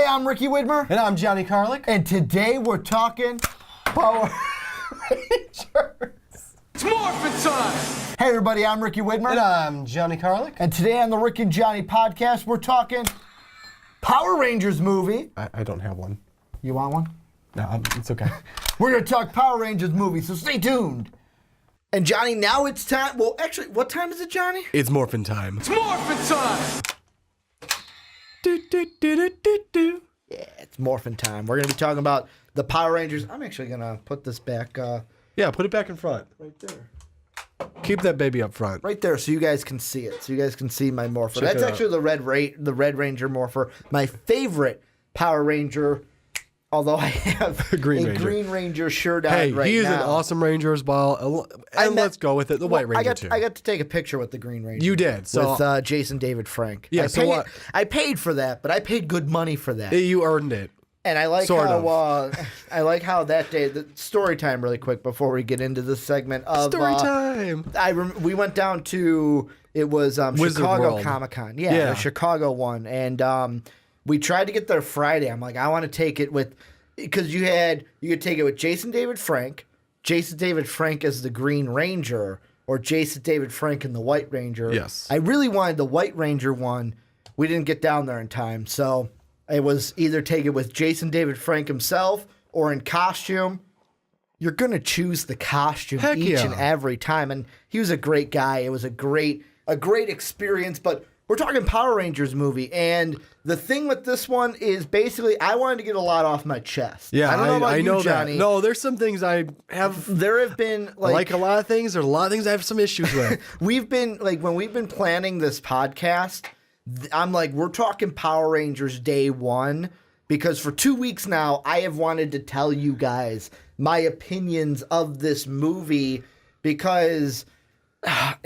Hey, I'm Ricky Widmer. And I'm Johnny Karlic. And today we're talking Power Rangers. It's morphin' time! Hey, everybody, I'm Ricky Widmer. And I'm Johnny Karlic. And today on the Rick and Johnny podcast, we're talking Power Rangers movie. I don't have one. You want one? No, it's okay. We're going to talk Power Rangers movie, so stay tuned. And Johnny, now it's time. Well, actually, what time is it, Johnny? It's morphin' time. It's morphin' time! Do, do, do, do, do, do. Yeah, it's morphin' time. We're going to be talking about the Power Rangers. I'm actually going to put this back Yeah, put it back in front. right there. Keep that baby up front. Right there, so you guys can see it. So you guys can see my morpher. Check That's it out. actually the Red Ranger morpher. My favorite Power Ranger, although I have Green a Ranger. Green Ranger shirt on Hey, right he is now. an awesome Ranger as well. And let's go with it. The White Ranger, too. I got to take a picture with the Green Ranger. You did. So with Jason David Frank. Yeah, so what? I paid for that, but I paid good money for that. you earned it. And I like Sort how I like how that day. The story time, really quick, before we get into this segment of Story time. We went down to Wizard Chicago World. Comic-Con. Yeah. The Chicago one, and we tried to get there Friday. I'm like, I want to take it with because you could take it with Jason David Frank as the Green Ranger, or Jason David Frank and the White Ranger. Yes. I really wanted the White Ranger one. We didn't get down there in time, so it was either take it with Jason David Frank himself or in costume. You're going to choose the costume Heck each yeah. and every time. And he was a great guy. It was a great experience. But we're talking Power Rangers movie. And the thing with this one is basically I wanted to get a lot off my chest. Yeah, I don't know about I you, know Johnny. that. No, there's some things I have. There have been Like a lot of things, there's a lot of things I have some issues with. we've been when we've been planning this podcast, I'm like, we're talking Power Rangers day one, because for 2 weeks now, I have wanted to tell you guys my opinions of this movie, because I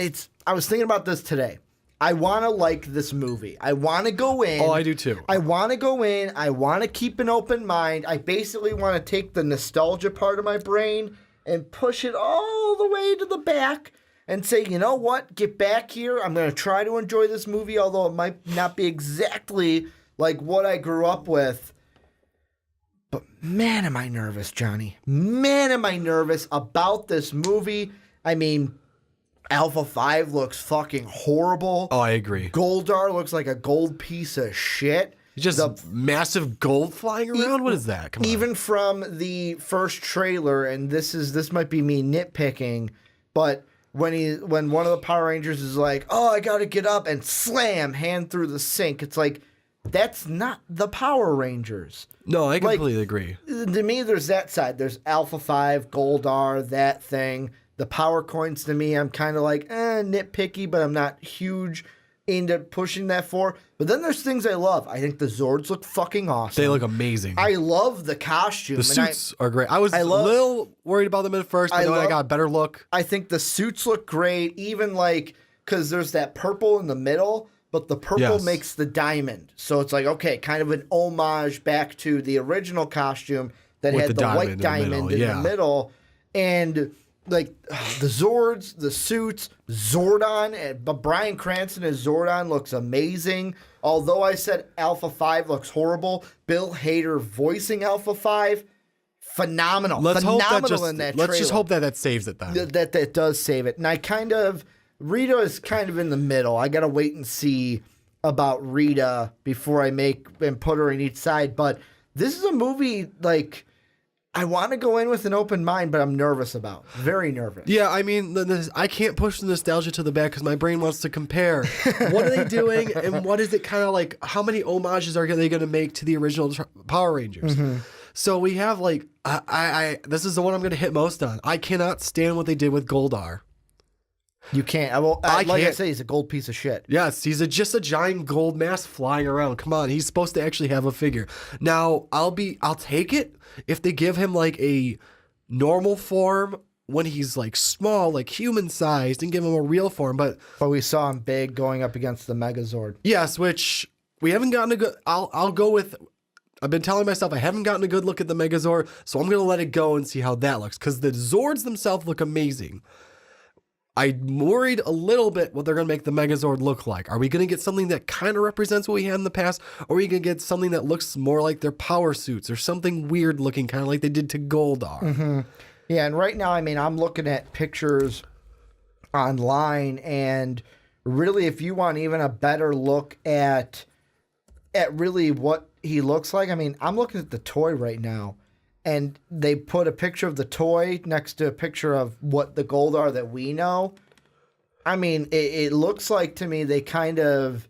was thinking about this today. I want to like this movie. I want to go in. Oh, I do too. I want to go in. I want to keep an open mind. I basically want to take the nostalgia part of my brain and push it all the way to the back and say, you know what? Get back here. I'm going to try to enjoy this movie, although it might not be exactly like what I grew up with. But man, am I nervous, Johnny. Man, am I nervous about this movie. I mean, Alpha 5 looks fucking horrible. Oh, I agree. Goldar looks like a gold piece of shit. Just massive gold flying around? What is that? Come on. Even from the first trailer, and this might be me nitpicking, but when one of the Power Rangers is like, oh, I gotta get up and slam, hand through the sink, it's like, that's not the Power Rangers. No, I completely agree. To me, there's that side. There's Alpha 5, Goldar, that thing. The power coins, to me, I'm kind of like, nitpicky, but I'm not huge into pushing that for. But then there's things I love. I think the Zords look fucking awesome. They look amazing. I love the costume. The suits are great. I was a little worried about them at first, but then I got a better look. I think the suits look great, even because there's that purple in the middle, but the purple makes the diamond. So it's like, okay, kind of an homage back to the original costume that With had the white diamond in the middle. And like the Zords, the suits, Zordon, but Bryan Cranston as Zordon looks amazing. Although I said Alpha 5 looks horrible, Bill Hader voicing Alpha 5, phenomenal. Let's just hope that saves it then. That does save it. And Rita is kind of in the middle. I got to wait and see about Rita before I make and put her in each side. But this is a movie, I want to go in with an open mind, but I'm nervous about. Very nervous. Yeah, I mean, I can't push the nostalgia to the back because my brain wants to compare. What are they doing, and what is it kind of like? How many homages are they going to make to the original Power Rangers? Mm-hmm. So we have this is the one I'm going to hit most on. I cannot stand what they did with Goldar. You can't. I say, he's a gold piece of shit. Yes, he's just a giant gold mass flying around. Come on, he's supposed to actually have a figure. Now, I'll take it if they give him a normal form when he's small, human sized, and give him a real form. But we saw him big going up against the Megazord. Yes, which we haven't gotten a good. I'll go with. I've been telling myself I haven't gotten a good look at the Megazord, so I'm gonna let it go and see how that looks, because the Zords themselves look amazing. I'm worried a little bit what they're going to make the Megazord look like. Are we going to get something that kind of represents what we had in the past? Or are we going to get something that looks more like their power suits or something weird looking, kind of like they did to Goldar? Mm-hmm. Yeah, and right now, I mean, I'm looking at pictures online, and really, if you want even a better look at really what he looks like, I mean, I'm looking at the toy right now, and they put a picture of the toy next to a picture of what the Goldar that we know. I mean, it looks like to me they kind of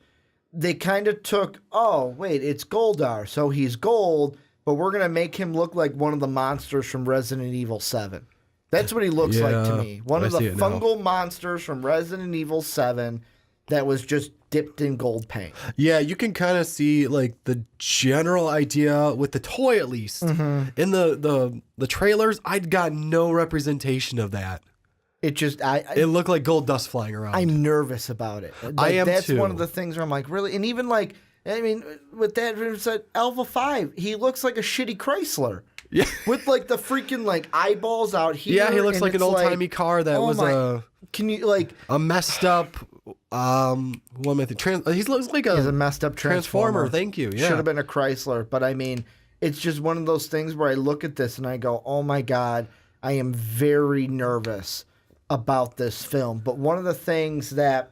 took, oh, wait, it's Goldar, so he's gold, but we're going to make him look like one of the monsters from Resident Evil 7. That's what he looks like to me. One of the fungal monsters from Resident Evil 7 that was just dipped in gold paint. Yeah, you can kind of see like the general idea with the toy, at least. In the trailers, I'd got no representation of that. It just it looked like gold dust flying around. I'm nervous about it. Like, I am that's too. one of the things where I'm like, really? And even like, I mean, with that, it's like Alpha 5, he looks like a shitty Chrysler. Yeah. With like the freaking like eyeballs out here. Yeah, he looks like an old-timey car that was can you like a messed up what am I thinking? He looks like he's a messed up transformer. Thank you. Yeah. Should have been a Chrysler, but I mean, it's just one of those things where I look at this and I go, "Oh my god, I am very nervous about this film." But one of the things that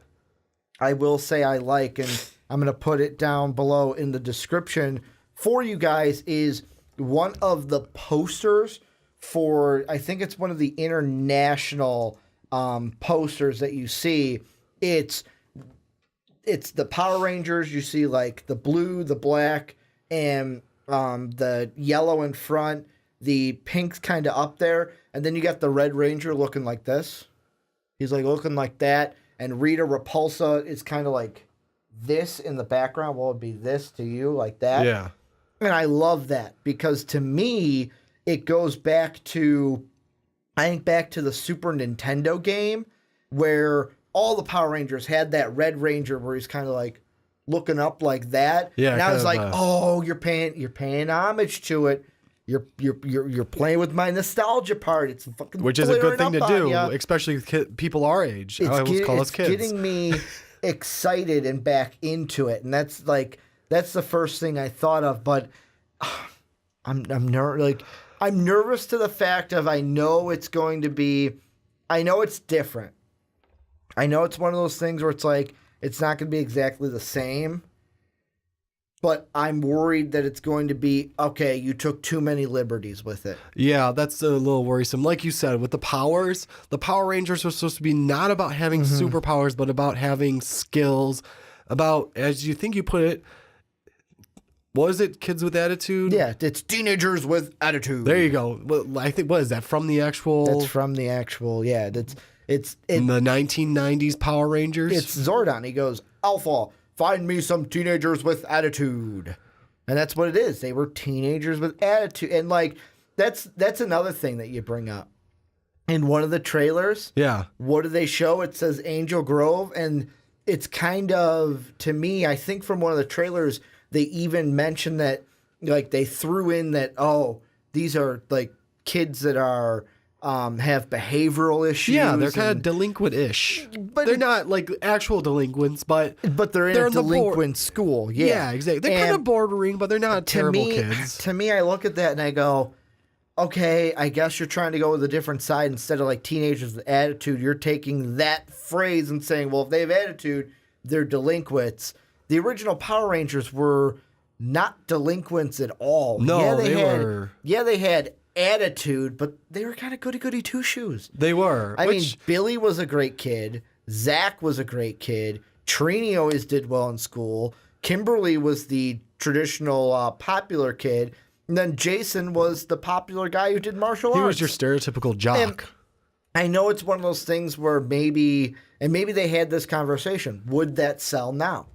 I will say I like, and I'm going to put it down below in the description for you guys, is one of the posters for, I think it's one of the international posters that you see. It's the Power Rangers. You see like the blue, the black, and the yellow in front. The pink's kind of up there. And then you got the Red Ranger looking like this. He's like looking like that. And Rita Repulsa is kind of like this in the background. What would be this to you? Like that? Yeah. And I love that because to me, it goes back to, I think back to the Super Nintendo game where all the Power Rangers had that Red Ranger where he's kind of like looking up like that. Yeah. And I was like, oh, you're paying homage to it. You're playing with my nostalgia part. It's fucking which is a good thing to do, ya. especially with people our age. I always call us kids. It's getting me excited and back into it, and that's the first thing I thought of. But I'm nervous to the fact of I know it's different. I know it's one of those things where it's like it's not going to be exactly the same. But I'm worried that it's going to be, okay, you took too many liberties with it. Yeah, that's a little worrisome. Like you said, with the powers, the Power Rangers are supposed to be not about having superpowers, but about having skills, about, as you think you put it, what is it? Kids with attitude? Yeah, it's teenagers with attitude. There you go. Well, I think, what is that, from the actual? That's from the actual, yeah. It's in the 1990s Power Rangers? It's Zordon. He goes, Alpha, find me some teenagers with attitude. And that's what it is. They were teenagers with attitude. And like that's another thing that you bring up. In one of the trailers, yeah. What do they show? It says Angel Grove, and it's kind of, to me, I think from one of the trailers, they even mentioned that like they threw in that, oh, these are like kids that are have behavioral issues. Yeah, they're kind of delinquent-ish. But they're not like actual delinquents, but they're in a delinquent school. Yeah, yeah, exactly. They're kind of bordering, but they're not terrible kids. To me, I look at that and I go, okay, I guess you're trying to go with a different side. Instead of like teenagers with attitude, you're taking that phrase and saying, well, if they have attitude, they're delinquents. The original Power Rangers were not delinquents at all. No, they had attitude, but they were kind of goody two shoes. They were. I mean, Billy was a great kid. Zach was a great kid. Trini always did well in school. Kimberly was the traditional popular kid. And then Jason was the popular guy who did martial arts. He was your stereotypical jock. And I know it's one of those things where maybe they had this conversation. Would that sell now?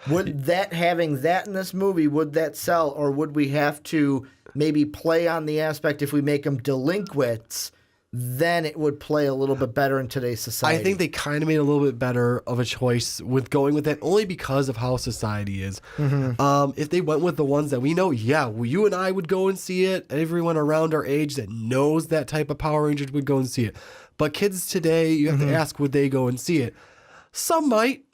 Would having that in this movie, would that sell? Or would we have to maybe play on the aspect if we make them delinquents, then it would play a little bit better in today's society. I think they kind of made a little bit better of a choice with going with that only because of how society is. If they went with the ones that we know, yeah, you and I would go and see it. Everyone around our age that knows that type of Power Rangers would go and see it. But kids today, you have to ask, would they go and see it? Some might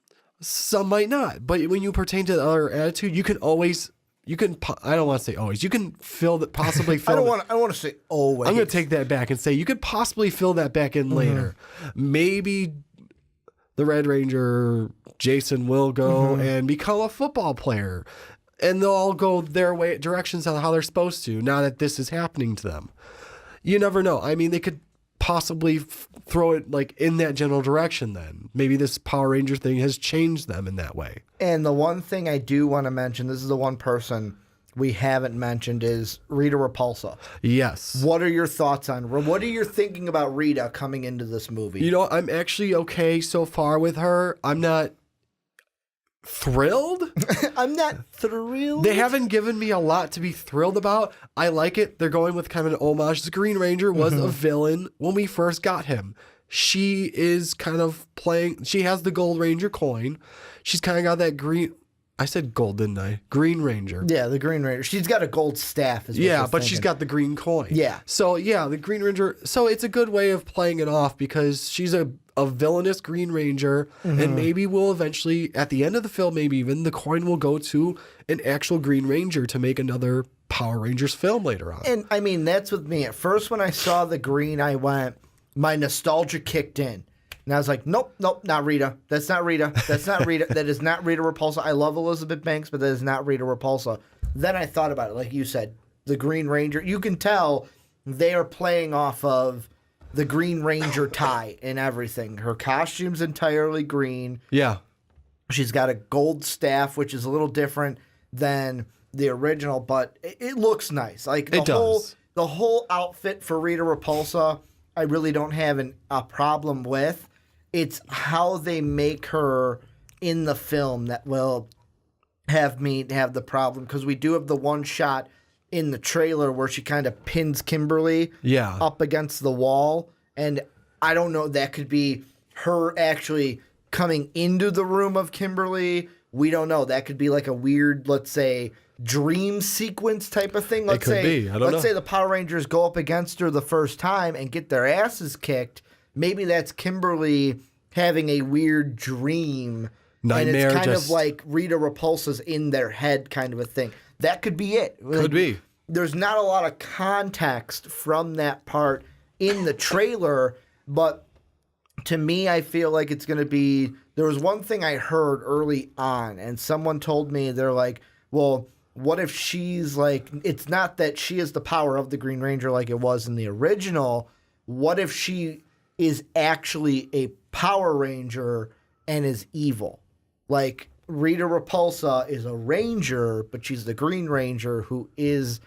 not. But when you pertain to the other attitude, you can always, I don't want to say always, you can possibly fill. I don't want to say always. I'm going to take that back and say you could possibly fill that back in later. Maybe the Red Ranger, Jason, will go and become a football player. And they'll all go their way, directions on how they're supposed to, now that this is happening to them. You never know. I mean, they could possibly throw it like in that general direction then. Maybe this Power Ranger thing has changed them in that way. And the one thing I do want to mention, this is the one person we haven't mentioned, is Rita Repulsa. Yes. What are your thoughts on, what are you thinking about Rita coming into this movie? You know, I'm actually okay so far with her. I'm not thrilled. I'm not thrilled. They haven't given me a lot to be thrilled about. I like it. They're going with kind of an homage. The Green Ranger was a villain when we first got him. She is kind of playing, she has the Gold Ranger coin. She's kind of got that green, I said gold, didn't I? Green Ranger. Yeah, the Green Ranger. She's got a gold staff. Yeah, but she's got the green coin. Yeah. So, yeah, the Green Ranger. So it's a good way of playing it off because she's a villainous Green Ranger. And maybe we'll eventually, at the end of the film, maybe even, the coin will go to an actual Green Ranger to make another Power Rangers film later on. And, I mean, that's with me. At first, when I saw the green, I went, my nostalgia kicked in. And I was like, nope, not Rita. That's not Rita. That's not Rita. That is not Rita Repulsa. I love Elizabeth Banks, but that is not Rita Repulsa. Then I thought about it. Like you said, the Green Ranger. You can tell they are playing off of the Green Ranger tie and everything. Her costume's entirely green. Yeah. She's got a gold staff, which is a little different than the original, but it looks nice. Like the whole outfit for Rita Repulsa, I really don't have a problem with. It's how they make her in the film that will have me have the problem, because we do have the one shot in the trailer where she kind of pins Kimberly up against the wall, and I don't know, that could be her actually coming into the room of Kimberly. We don't know. That could be like a weird, let's say, dream sequence type of thing. Let's say the Power Rangers go up against her the first time and get their asses kicked. Maybe that's Kimberly having a weird dream. Nightmare, and it's kind of like Rita Repulsa's in their head kind of a thing. That could be it. Could be. There's not a lot of context from that part in the trailer, but to me, I feel like it's going to be... There was one thing I heard early on, and someone told me, they're like, well, what if she's like... It's not that she is the power of the Green Ranger like it was in the original. What if she is actually a Power Ranger and is evil? Like, Rita Repulsa is a ranger, but she's the Green Ranger who is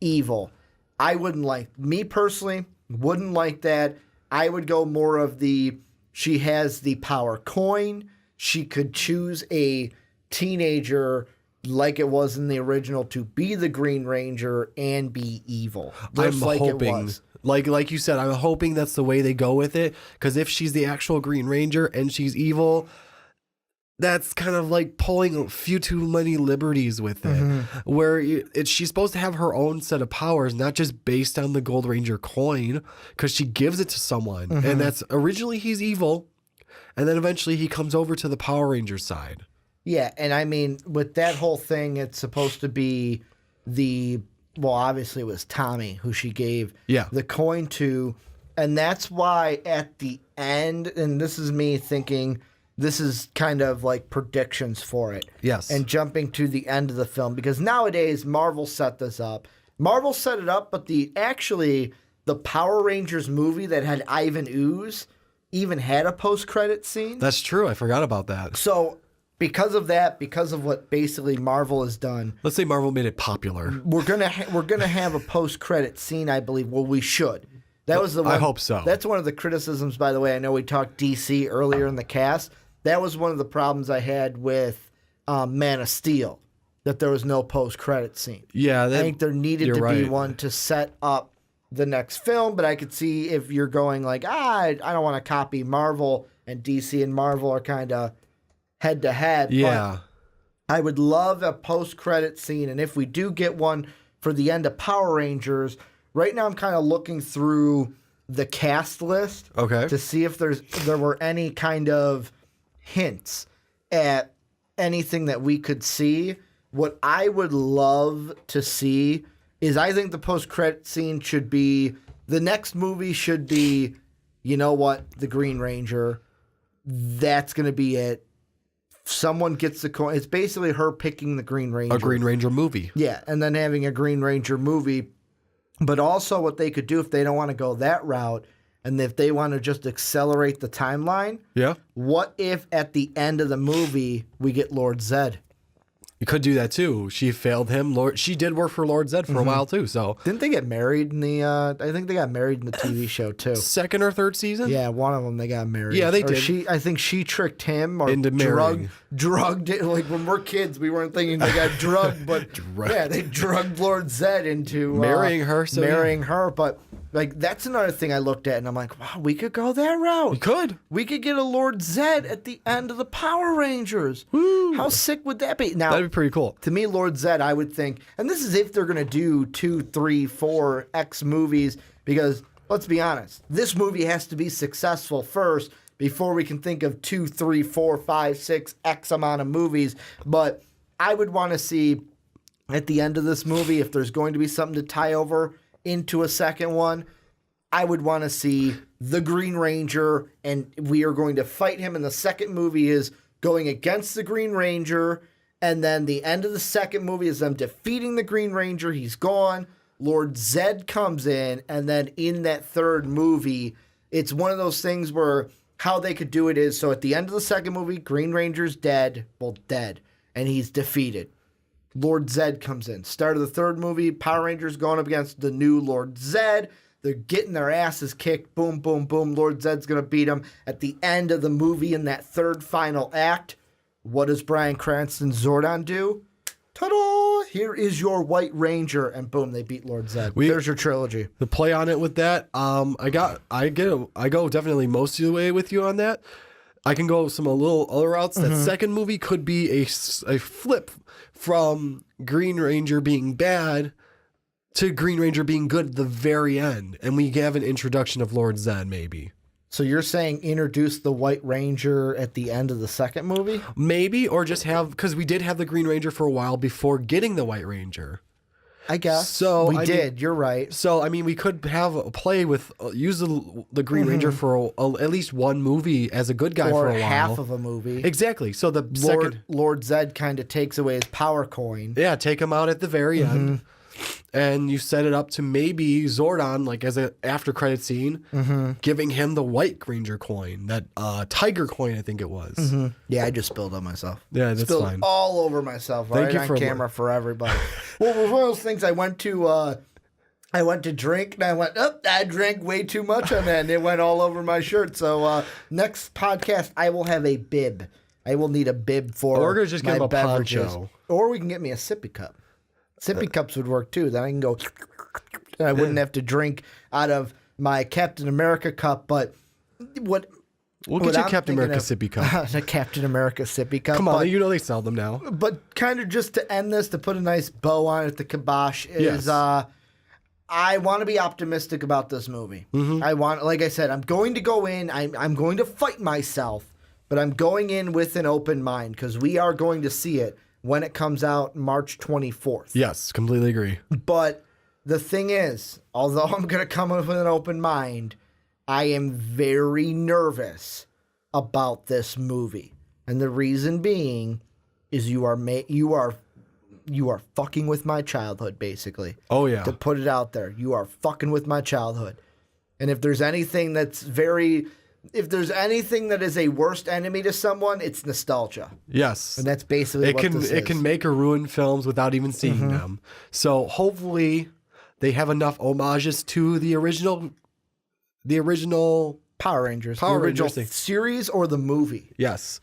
evil. I wouldn't like... Me personally, wouldn't like that. I would go more of the... She has the power coin. She could choose a teenager like it was in the original to be the Green Ranger and be evil. Just like hoping, it was. Like you said, I'm hoping that's the way they go with it. Because if she's the actual Green Ranger and she's evil, that's kind of like pulling a few too many liberties with it. Where she's supposed to have her own set of powers, not just based on the Gold Ranger coin, because she gives it to someone. And that's originally he's evil, and then eventually he comes over to the Power Ranger side. Yeah, and I mean, with that whole thing, it's supposed to be well, obviously it was Tommy who she gave the coin to, and that's why at the end, and this is me thinking... This is kind of like predictions for it. Yes. And jumping to the end of the film, because nowadays Marvel set this up. Marvel set it up, but the Power Rangers movie that had Ivan Ooze even had a post-credit scene. That's true. I forgot about that. So because of that, because of what basically Marvel has done, let's say Marvel made it popular. We're gonna have a post-credit scene, I believe. Well, we should. That was the one. I hope so. That's one of the criticisms, by the way. I know we talked DC earlier in the cast. That was one of the problems I had with Man of Steel, that there was no post-credit scene. Yeah, I think there needed to be one to set up the next film, but I could see if you're going like, I don't want to copy Marvel, and DC and Marvel are kind of head-to-head. Yeah. But I would love a post-credit scene, and if we do get one for the end of Power Rangers, right now I'm kind of looking through the cast list Okay. to see if there were any kind of hints at anything that we could see. What I would love to see is I think the post-credit scene should be the next movie should be, you know what, the Green Ranger. That's going to be it. Someone gets the coin. It's basically her picking the Green Ranger. A Green Ranger movie. Yeah, and then having a Green Ranger movie. But also what they could do if they don't want to go that route and if they want to just accelerate the timeline, Yeah. what if at the end of the movie we get Lord Zed? You could do that too. She failed him. She did work for Lord Zed for a while too. So Didn't they get married in the I think they got married in the TV show too. second or third season? Yeah, one of them they got married. Yeah, they Or did. I think she tricked him or Into marrying. drugged it. Like when we're kids, we weren't thinking they got drugged, but yeah, they drugged Lord Zed into Marrying her, so marrying her. But like that's another thing I looked at, and I'm like, wow, we could go that route. You could. We could get a Lord Zed at the end of the Power Rangers. Woo. How sick would that be? Now, That'd be pretty cool. to me, Lord Zed, I would think, and this is if they're going to do 2, 3, 4 X movies, because let's be honest, this movie has to be successful first before we can think of 2, 3, 4, 5, 6 X amount of movies. But I would want to see at the end of this movie, if there's going to be something to tie over into a second one, I would want to see the Green Ranger, and we are going to fight him. And the second movie is going against the Green Ranger. And then the end of the second movie is them defeating the Green Ranger. He's gone. Lord Zed comes in. And then in that third movie, it's one of those things where how they could do it is, so at the end of the second movie, Green Ranger's dead. Well, dead. And he's defeated. Lord Zed comes in. Start of the third movie, Power Rangers going up against the new Lord Zed. They're getting their asses kicked. Boom, boom, boom. Lord Zed's going to beat them. At the end of the movie, in that third final act, what does Bryan Cranston's Zordon do? Ta-da! Here is your White Ranger. And boom, they beat Lord Zed. There's your trilogy. The play on it with that, I go definitely most of the way with you on that. I can go some a little other routes. That second movie could be a flip from Green Ranger being bad to Green Ranger being good at the very end, and we have an introduction of Lord Zed maybe. So you're saying introduce the White Ranger at the end of the second movie? Maybe, or just have, because we did have the Green Ranger for a while before getting the White Ranger. I guess. So we did. You're right. So, I mean, we could have a play with, use the Green Ranger for at least one movie as a good guy for a while. Or half of a movie. Exactly. So the second... Lord Zed kind of takes away his power coin. Yeah, take him out at the very end. And you set it up to maybe Zordon, like as an after credit scene, giving him the White Ranger coin, that tiger coin, I think it was. Yeah, I just spilled on myself. Yeah, that's spilled fine. all over myself. Thank Right you on for camera for everybody. Well, it was one of those things. I went to drink, and I went, I drank way too much on that, and it went all over my shirt. So next podcast, I will have a bib. I will need a bib for Or we're gonna just my get him a beverages. poncho. Or we can get me a sippy cup. Sippy cups would work too. Then I can go, and I wouldn't have to drink out of my Captain America cup. But We'll get you a Captain America sippy cup. A Captain America sippy cup. Come on, but, you know they sell them now. but kind of just to end this, to put a nice bow on it, the kibosh is. Yes. I want to be optimistic about this movie. I want, like I said, I'm going to go in. I'm going to fight myself, but I'm going in with an open mind because we are going to see it when it comes out March 24th. Yes, completely agree. But the thing is, although I'm going to come in with an open mind, I am very nervous about this movie. And the reason being is you are fucking with my childhood, basically. Oh, yeah. To put it out there. You are fucking with my childhood. And if there's anything if there's anything that is a worst enemy to someone, it's nostalgia. Yes. And that's basically what this is. It can make or ruin films without even seeing them. So hopefully they have enough homages to the original Power Rangers. Power the original Rangers thing. series or the movie? Yes.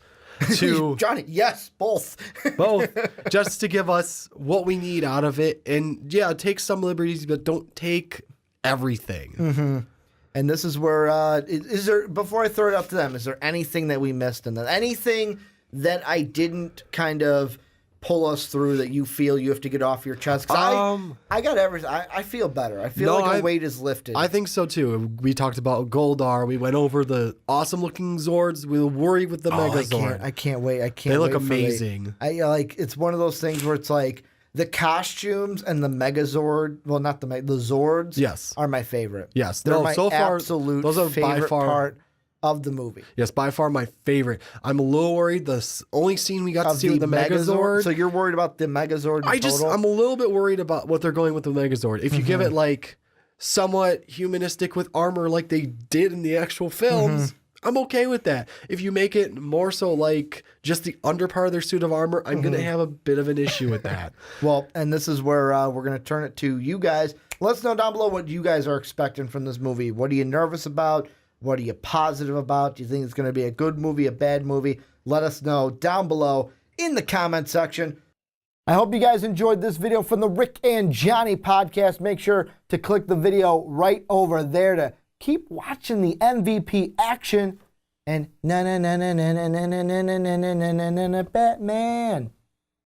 To Johnny, yes, both. both, just to give us what we need out of it. And yeah, take some liberties, but don't take everything. And this is where, is there, before I throw it up to them, is there anything that we missed in that? Anything that I didn't kind of pull us through that you feel you have to get off your chest? 'Cause I got everything. I feel better. I feel like a weight is lifted. I think so too. We talked about Goldar. We went over the awesome looking Zords. We were worried with the Megazord. I can't wait. I can't. They look wait for amazing. it's one of those things where it's like the costumes and the Megazord. Well, not the Zords. Yes, are my favorite. Yes, they're my so far absolute those are favorite by far part of the movie. Yes, by far my favorite. I'm a little worried. The only scene we got to see with the Megazord. So you're worried about the Megazord? I'm a little bit worried about what they're going with the Megazord. If you give it like somewhat humanistic with armor, like they did in the actual films, I'm okay with that. If you make it more so like just the under part of their suit of armor, I'm gonna have a bit of an issue with that. Well, and this is where we're gonna turn it to you guys. Let us know down below what you guys are expecting from this movie. What are you nervous about? What are you positive about? Do you think it's going to be a good movie, a bad movie? Let us know down below in the comment section. I hope you guys enjoyed this video from the Rick and Johnny podcast. Make sure to click the video right over there to keep watching the MVP action. And Batman.